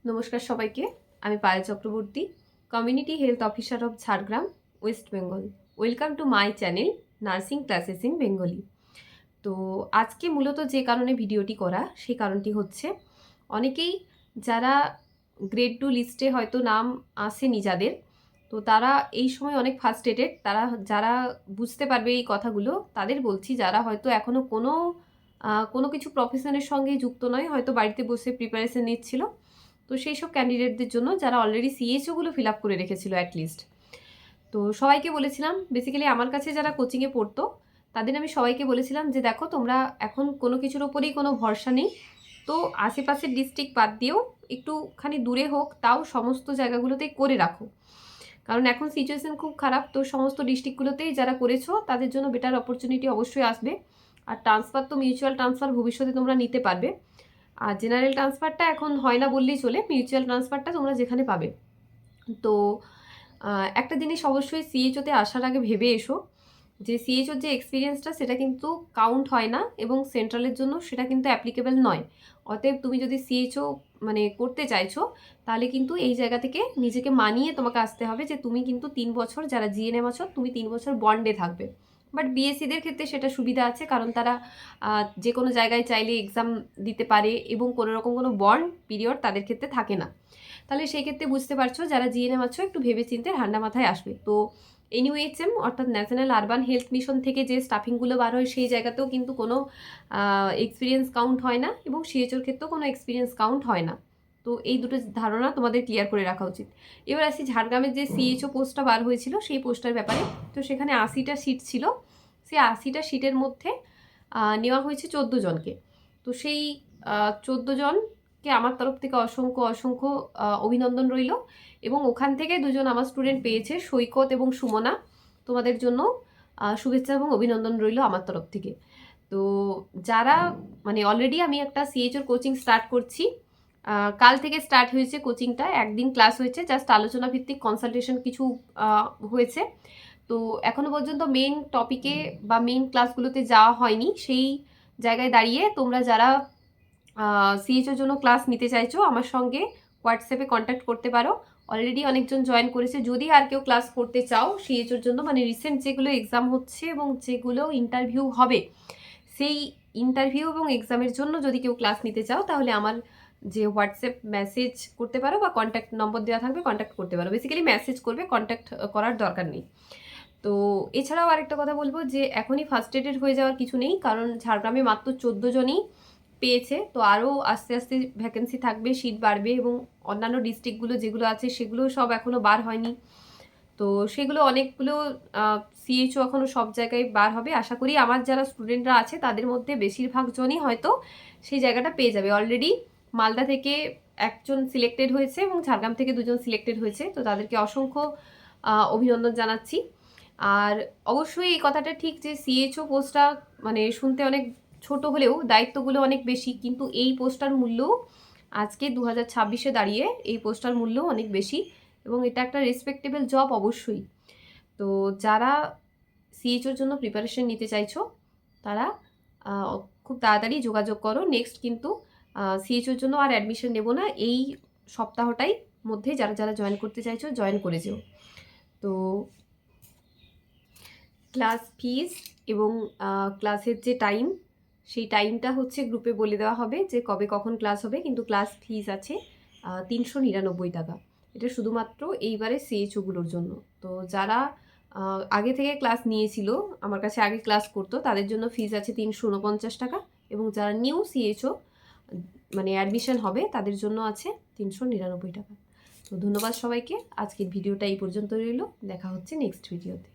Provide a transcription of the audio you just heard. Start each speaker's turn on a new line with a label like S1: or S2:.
S1: নমস্কার সবাইকে। আমি Payel Chakraborty, community health officer of Jhargram, West Bengal. Welcome to my channel nursing classes in Bengali. তো আজকে মূলত যে কারণে ভিডিওটি করা, সেই কারণটি হচ্ছে অনেকেই যারা গ্রেড 2 লিস্টে হয়তো নাম আসেনি যাদের, তো তারা এই সময় অনেক ফার্স্ট্রেটেড। তারা যারা বুঝতে পারবে এই কথাগুলো, তাদের বলছি, যারা হয়তো এখনও কোনো কিছু প্রফেশনের সঙ্গে যুক্ত নয়, হয়তো বাড়িতে বসে প্রিপারেশন নিচ্ছিল, তো সেই সব ক্যান্ডিডেটদের জন্য যারা অলরেডি সিএইচওগুলো ফিল আপ করে রেখেছিল অ্যাটলিস্ট। তো সবাইকে বলেছিলাম, বেসিক্যালি আমার কাছে যারা কোচিংয়ে পড়তো তাদের আমি সবাইকে বলেছিলাম যে দেখো, তোমরা এখন কোনো কিছুর ওপরেই কোনো ভরসা নেই, তো আশেপাশের ডিস্ট্রিক্ট বাদ দিয়েও একটুখানি দূরে হোক, তাও সমস্ত জায়গাগুলোতেই করে রাখো, কারণ এখন সিচুয়েশন খুব খারাপ। তো সমস্ত ডিস্ট্রিক্টগুলোতেই যারা করেছো তাদের জন্য বেটার অপরচুনিটি অবশ্যই আসবে। আর ট্রান্সফার তো মিউচুয়াল ট্রান্সফার ভবিষ্যতে তোমরা নিতে পারবে। আর জেনারেল ট্রান্সফারটা এখন হয় না বললেই চলে, মিউচুয়াল ট্রান্সফারটা তোমরা যেখানে পাবে। তো একটা জিনিস অবশ্যই সিএইচওতে আসার আগে ভেবে এসো যে সিএইচওর যে এক্সপিরিয়েন্সটা সেটা কিন্তু কাউন্ট হয় না, এবং সেন্ট্রালের জন্য সেটা কিন্তু অ্যাপ্লিকেবল নয়। অতএব তুমি যদি সিএইচও মানে করতে চাইছো, তাহলে কিন্তু এই জায়গা থেকে নিজেকে মানিয়ে তোমাকে আসতে হবে যে তুমি কিন্তু 3 বছর, যারা জিএনএম আছো তুমি 3 বছর বন্ডে থাকবে। বাট বিএসসিদের ক্ষেত্রে সেটা সুবিধা আছে, কারণ তারা যে কোনো জায়গায় চাইলে এক্সাম দিতে পারে, এবং কোনো রকম কোনো বন্ড পিরিয়ড তাদের ক্ষেত্রে থাকে না। তাহলে সেই ক্ষেত্রে বুঝতে পারছো, যারা জিএনএম আছো একটু ভেবে চিন্তে ঠান্ডা মাথায় আসবে। তো এনইউএইচএম অর্থাৎ ন্যাশনাল আরবান হেলথ মিশন থেকে যে স্টাফিংগুলো বার হয়, সেই জায়গাতেও কিন্তু কোনো এক্সপিরিয়েন্স কাউন্ট হয় না, এবং সিএইচওর ক্ষেত্রেও কোনো এক্সপিরিয়েন্স কাউন্ট হয় না। তো এই দুটো ধারণা তোমাদের ক্লিয়ার করে রাখা উচিত। এবার আসি ঝাড়গ্রামের যে সিএইচও পোস্টটা বার হয়েছিল সেই পোস্টটার ব্যাপারে। তো সেখানে 80টা সিট ছিল, সেই 80টা সিটের মধ্যে নেওয়া হয়েছে 14 জনকে। তো সেই 14 জনকে আমার তরফ থেকে অসংখ্য অসংখ্য অভিনন্দন রইল, এবং ওখান থেকে দুজন আমার স্টুডেন্ট পেয়েছে, সৈকত এবং সুমনা। তোমাদের জন্য শুভেচ্ছা এবং অভিনন্দন রইল আমার তরফ থেকে। তো যারা মানে অলরেডি আমি একটা সিএইচওর কোচিং স্টার্ট করছি, কাল থেকে স্টার্ট হয়েছে কোচিংটা। একদিন ক্লাস হয়েছে, জাস্ট আলোচনা ভিত্তিক কনসালটেশন কিছু হয়েছে। তো এখনো পর্যন্ত মেন টপিকে বা মেন ক্লাসগুলোতে যাওয়া হয়নি। সেই জায়গায় দাঁড়িয়ে তোমরা যারা সিএইচওর জন্য ক্লাস নিতে চাইছো, আমার সঙ্গে হোয়াটসঅ্যাপে কন্ট্যাক্ট করতে পারো। অলরেডি অনেকজন জয়েন করেছে। যদি আর কেউ ক্লাস করতে চাও সিএইচওর জন্য, মানে রিসেন্ট যেগুলো এক্সাম হচ্ছে এবং যেগুলো ইন্টারভিউ হবে, সেই ইন্টারভিউ এবং এক্সামের জন্য যদি কেউ ক্লাস নিতে চাও, তাহলে আমার যে হোয়াটসঅ্যাপ মেসেজ করতে পারো, বা কন্ট্যাক্ট নম্বর দেওয়া থাকবে, কন্ট্যাক্ট করতে পারো। বেসিক্যালি মেসেজ করবে, কন্ট্যাক্ট করার দরকার নেই। তো এছাড়াও আরেকটা কথা বলবো যে এখনই ফার্স্ট্রেটেড হয়ে যাওয়ার কিছু নেই, কারণ ঝাড়গ্রামে মাত্র 14 জনই পেয়েছে। তো আরও আস্তে আস্তে ভ্যাকেন্সি থাকবে, সিট বাড়বে, এবং অন্যান্য ডিস্ট্রিক্টগুলো যেগুলো আছে সেগুলো সব এখনও বার হয়নি। তো সেগুলো অনেকগুলো সিএইচও এখনও সব জায়গায় বার হবে। আশা করি আমার যারা স্টুডেন্টরা আছে তাদের মধ্যে বেশিরভাগ জনই হয়তো সেই জায়গাটা পেয়ে যাবে। অলরেডি মালদা থেকে একজন সিলেক্টেড হয়েছে, এবং ঝাড়গ্রাম থেকে দুজন সিলেক্টেড হয়েছে। তো তাদেরকে অসংখ্য অভিনন্দন জানাচ্ছি। আর অবশ্যই এই কথাটা ঠিক যে সিএইচও পোস্টটা মানে শুনতে অনেক ছোট হলেও দায়িত্বগুলো অনেক বেশি, কিন্তু এই পোস্টটার মূল্য আজকে 2026-এ দাঁড়িয়ে এই পোস্টটার মূল্য অনেক বেশি, এবং এটা একটা রেসপেক্টেবল জব অবশ্যই। তো যারা সিএইচওর জন্য প্রিপারেশন নিতে চাইছো, তারা খুব তাড়াতাড়ি যোগাযোগ করো। নেক্সট কিন্তু সিএইচওর জন্য আর অ্যাডমিশন নেব না, এই সপ্তাহটাই মধ্যে যারা যারা জয়েন করতে চাইছো জয়েন করে যেও। তো ক্লাস ফিস এবং ক্লাসের যে টাইম, সেই টাইমটা হচ্ছে গ্রুপে বলে দেওয়া হবে যে কবে কখন ক্লাস হবে, কিন্তু ক্লাস ফিস আছে 399 টাকা। এটা শুধুমাত্র এইবারে সিএইচওগুলোর জন্য। তো যারা আগে থেকে ক্লাস নিয়েছিল, আমার কাছে আগে ক্লাস করতো, তাদের জন্য ফিস আছে 349 টাকা, এবং যারা নিউ সিএইচও মানে অ্যাডমিশন হবে তাদের জন্য আছে 399 টাকা। তো ধন্যবাদ সবাইকে। আজকের ভিডিওটা এই পর্যন্ত রইল, দেখা হচ্ছে নেক্সট ভিডিওতে।